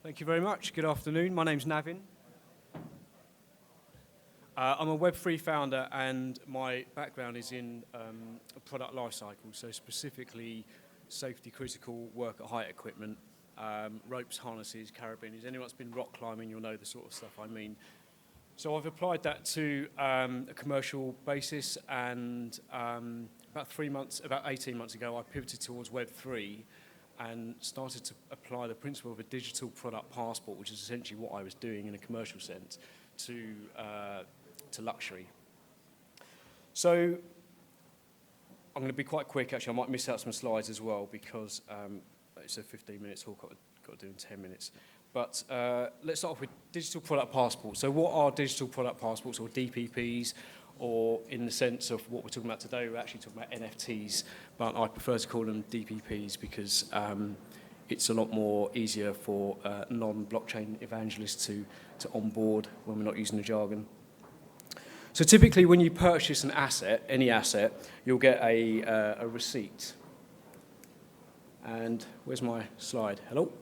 Thank you very much. Good afternoon. My name's Navin. I'm a Web3 founder, and my background is in product lifecycle, so specifically safety-critical work-at-height equipment, ropes, harnesses, carabiners. Anyone that's been rock climbing, you'll know the sort of stuff I mean. So I've applied that to a commercial basis, and about 18 months ago, I pivoted towards Web3 and started to apply the principle of a digital product passport, which is essentially what I was doing in a commercial sense, to luxury. So I'm going to be quite quick, actually. I might miss out some slides as well because it's a 15-minute talk I've got to do in 10 minutes. But let's start off with digital product passports. So what are digital product passports, or DPPs, or in the sense of what we're talking about today, we're actually talking about NFTs, but I prefer to call them DPPs because it's a lot more easier for non-blockchain evangelists to onboard when we're not using the jargon. So typically when you purchase an asset, any asset, you'll get a receipt. And where's my slide? Hello?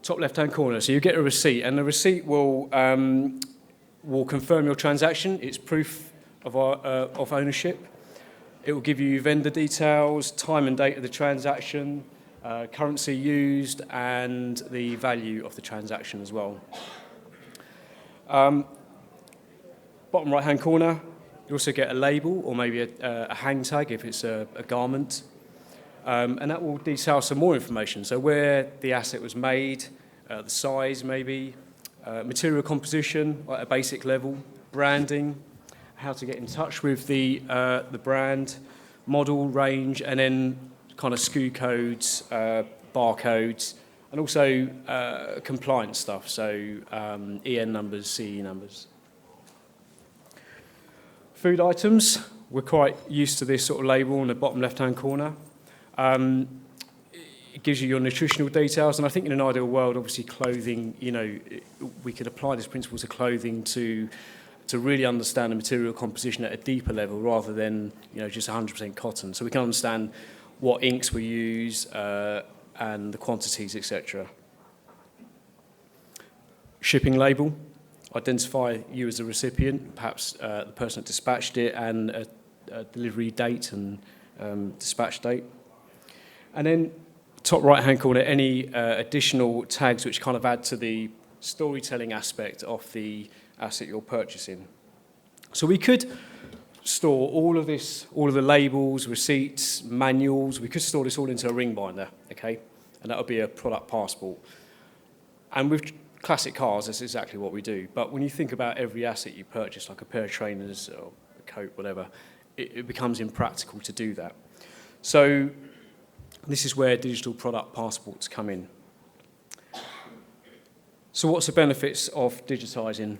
Top left-hand corner. So you get a receipt, and the receipt will confirm your transaction. It's proof of ownership. It will give you vendor details, time and date of the transaction, currency used, and the value of the transaction as well. Bottom right-hand corner, you also get a label or maybe a hang tag if it's a garment. And that will detail some more information. So where the asset was made, the size maybe, material composition at a basic level, branding, how to get in touch with the brand, model, range, and then kind of SKU codes, barcodes, and also compliance stuff, so EN numbers, CE numbers. Food items, we're quite used to this sort of label in the bottom left-hand corner. It gives you your nutritional details, and I think in an ideal world, obviously clothing, we could apply this principle to clothing to really understand the material composition at a deeper level rather than just 100% cotton. So we can understand what inks we use and the quantities, etc. Shipping label, identify you as the recipient, perhaps the person that dispatched it, and a delivery date and dispatch date. And then top right-hand corner, any additional tags which kind of add to the storytelling aspect of the asset you're purchasing. So we could store all of the labels, receipts, manuals, we could store this all into a ring binder, okay? And that would be a product passport. And with classic cars, that's exactly what we do. But when you think about every asset you purchase, like a pair of trainers or a coat, whatever, it becomes impractical to do that. So this is where digital product passports come in. So what's the benefits of digitising?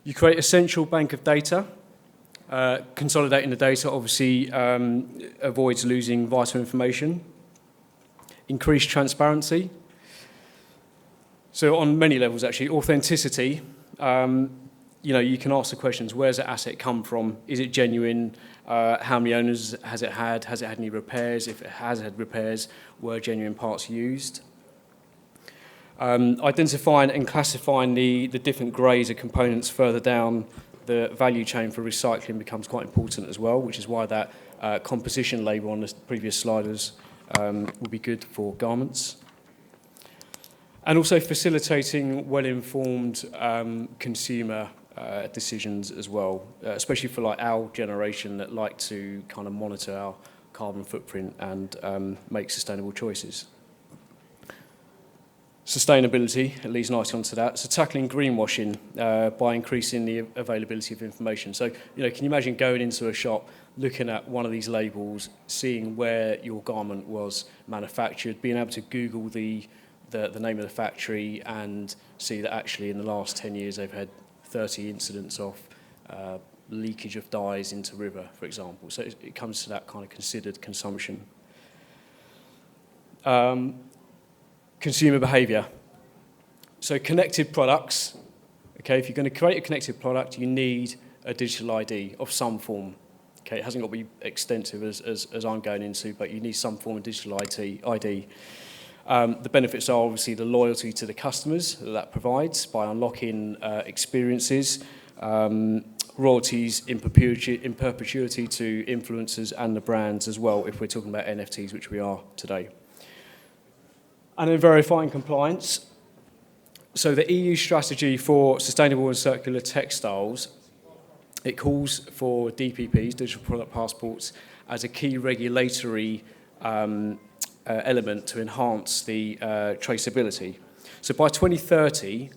You create a central bank of data. Consolidating the data obviously avoids losing vital information. Increased transparency. So on many levels, actually, authenticity. You can ask the questions: where's the asset come from? Is it genuine? How many owners has it had? Has it had any repairs? If it has had repairs, were genuine parts used? Identifying and classifying the different grades of components further down the value chain for recycling becomes quite important as well, which is why that composition label on the previous sliders will be good for garments. And also facilitating well-informed consumer decisions as well, especially for like our generation that like to kind of monitor our carbon footprint and make sustainable choices. Sustainability, it leads nicely onto that. So tackling greenwashing by increasing the availability of information. So, can you imagine going into a shop, looking at one of these labels, seeing where your garment was manufactured, being able to Google the name of the factory and see that actually in the last 10 years they've had 30 incidents of leakage of dyes into river, for example. So it comes to that kind of considered consumption. Consumer behaviour. So connected products, okay, if you're going to create a connected product, you need a digital ID of some form, Okay, it hasn't got to be extensive as I'm going into, but you need some form of digital ID. The benefits are obviously the loyalty to the customers that provides by unlocking experiences, royalties in perpetuity to influencers and the brands as well, if we're talking about NFTs, which we are today. And then verifying compliance. So the EU strategy for sustainable and circular textiles, it calls for DPPs, digital product passports, as a key regulatory element to enhance the traceability. So by 2030,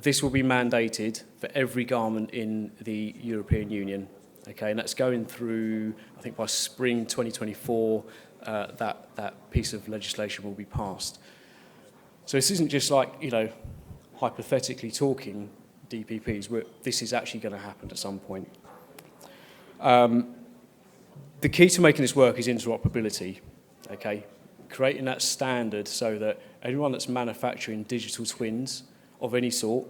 this will be mandated for every garment in the European Union. Okay, and that's going through, I think by spring 2024, that piece of legislation will be passed. So this isn't just like, hypothetically talking DPPs, this is actually going to happen at some point. The key to making this work is interoperability, okay? Creating that standard so that anyone that's manufacturing digital twins of any sort,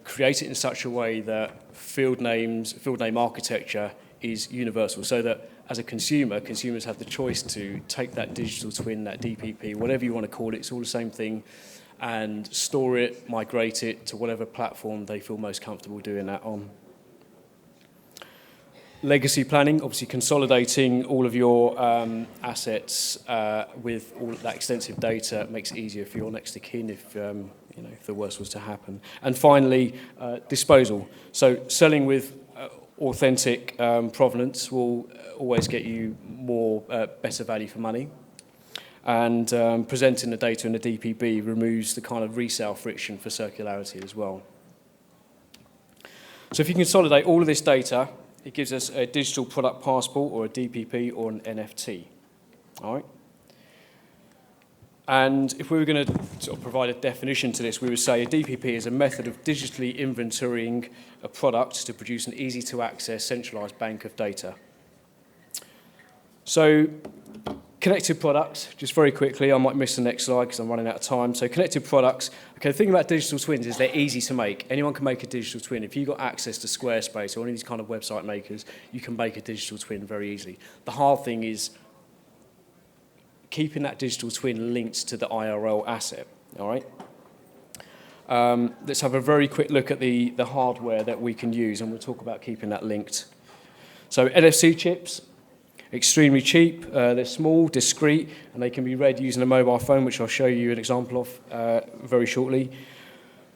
create it in such a way that field name architecture is universal, so that as a consumer, consumers have the choice to take that digital twin, that DPP, whatever you want to call it, it's all the same thing, and store it, migrate it to whatever platform they feel most comfortable doing that on. Legacy planning, obviously consolidating all of your assets with all of that extensive data makes it easier for your next of kin if the worst was to happen. And finally, disposal. So selling with authentic provenance will always get you more better value for money. And presenting the data in the DPB removes the kind of resale friction for circularity as well. So if you consolidate all of this data, it gives us a digital product passport or a DPP or an NFT. All right? And if we were going to sort of provide a definition to this, we would say a DPP is a method of digitally inventorying a product to produce an easy-to-access centralized bank of data. So connected products, just very quickly, I might miss the next slide because I'm running out of time. So connected products, okay, the thing about digital twins is they're easy to make. Anyone can make a digital twin. If you've got access to Squarespace or any of these kind of website makers, you can make a digital twin very easily. The hard thing is keeping that digital twin linked to the IRL asset, all right? Let's have a very quick look at the hardware that we can use, and we'll talk about keeping that linked. So NFC chips, extremely cheap, they're small, discreet, and they can be read using a mobile phone, which I'll show you an example of very shortly.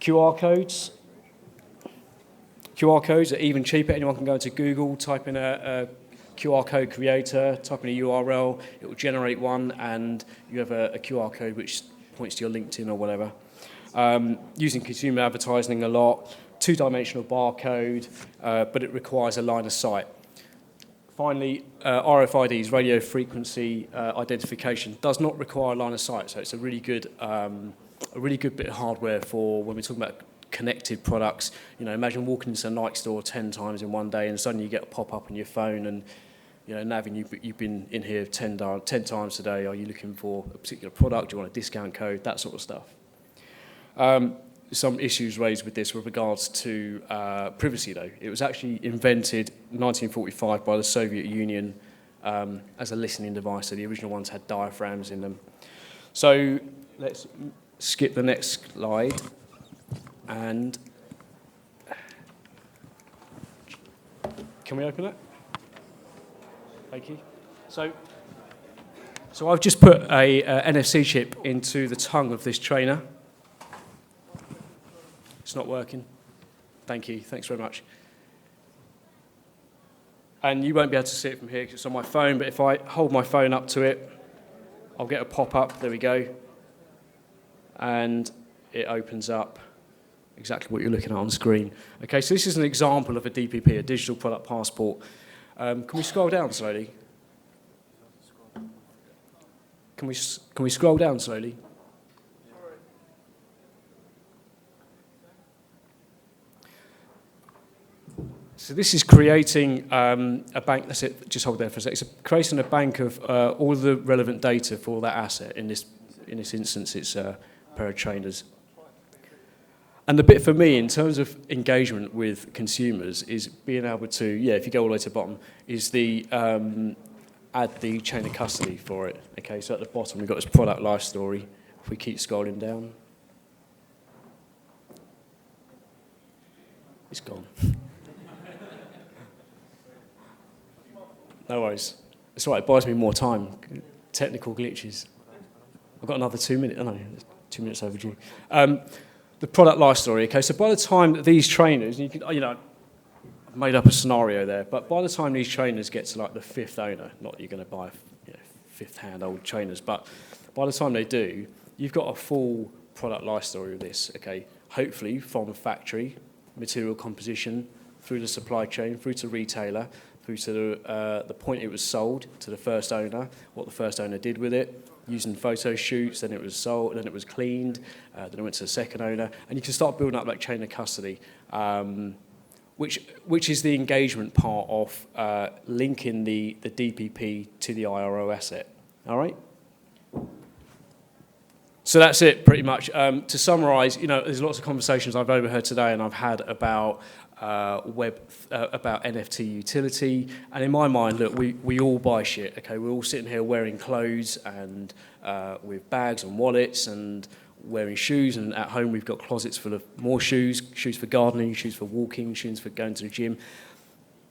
QR codes are even cheaper. Anyone can go into Google, type in a QR code creator, type in a URL, it will generate one, and you have a QR code which points to your LinkedIn or whatever. Using consumer advertising a lot, two-dimensional barcode, but it requires a line of sight. Finally, RFIDs, radio frequency identification, does not require a line of sight, so it's a really good bit of hardware for when we're talking about connected products. Imagine walking into a Nike store 10 times in one day, and suddenly you get a pop-up on your phone, and Navin, you've been in here 10 times today. Are you looking for a particular product? Do you want a discount code? That sort of stuff. Some issues raised with this with regards to privacy, though. It was actually invented in 1945 by the Soviet Union as a listening device, so the original ones had diaphragms in them. So let's skip the next slide. And can we open it? Thank you. So I've just put a NFC chip into the tongue of this trainer. It's not working. Thank you. Thanks very much. And you won't be able to see it from here because it's on my phone, but if I hold my phone up to it, I'll get a pop-up. There we go. And it opens up exactly what you're looking at on screen. Okay, so this is an example of a DPP, a digital product passport. Can we scroll down slowly? Can we scroll down slowly? So this is creating a bank. That's it. Just hold there for a sec. It's creating a bank of all the relevant data for that asset. In this instance, it's a pair of trainers. And the bit for me, in terms of engagement with consumers, is being able to, if you go all the way to the bottom, is the add the chain of custody for it. Okay, so at the bottom we've got this product life story. If we keep scrolling down, it's gone. No worries. It's all right, it buys me more time. Technical glitches. I've got another 2 minutes. Oh, no, 2 minutes overdue. The product life story. Okay, so by the time that these trainers, you can, I've made up a scenario there, but by the time these trainers get to like the fifth owner, not that you're going to buy fifth-hand old trainers, but by the time they do, you've got a full product life story of this. Okay, hopefully from factory, material composition, through the supply chain, through to retailer, through to the point it was sold to the first owner, what the first owner did with it, using photo shoots, then it was sold, then it was cleaned, then it went to the second owner, and you can start building up that chain of custody, which is the engagement part of linking the DPP to the IRO asset. All right? So that's it, pretty much. To summarise, there's lots of conversations I've overheard today and I've had about about NFT utility, and in my mind, look, we all buy shit. Okay, we're all sitting here wearing clothes and with bags and wallets and wearing shoes, and at home we've got closets full of more shoes for gardening, shoes for walking, shoes for going to the gym.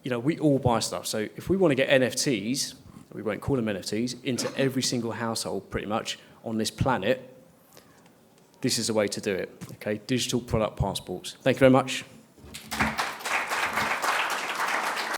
We all buy stuff. So if we want to get NFTs, we won't call them NFTs, into every single household pretty much on this planet, this is the way to do it. Okay, digital product passports. Thank you very much.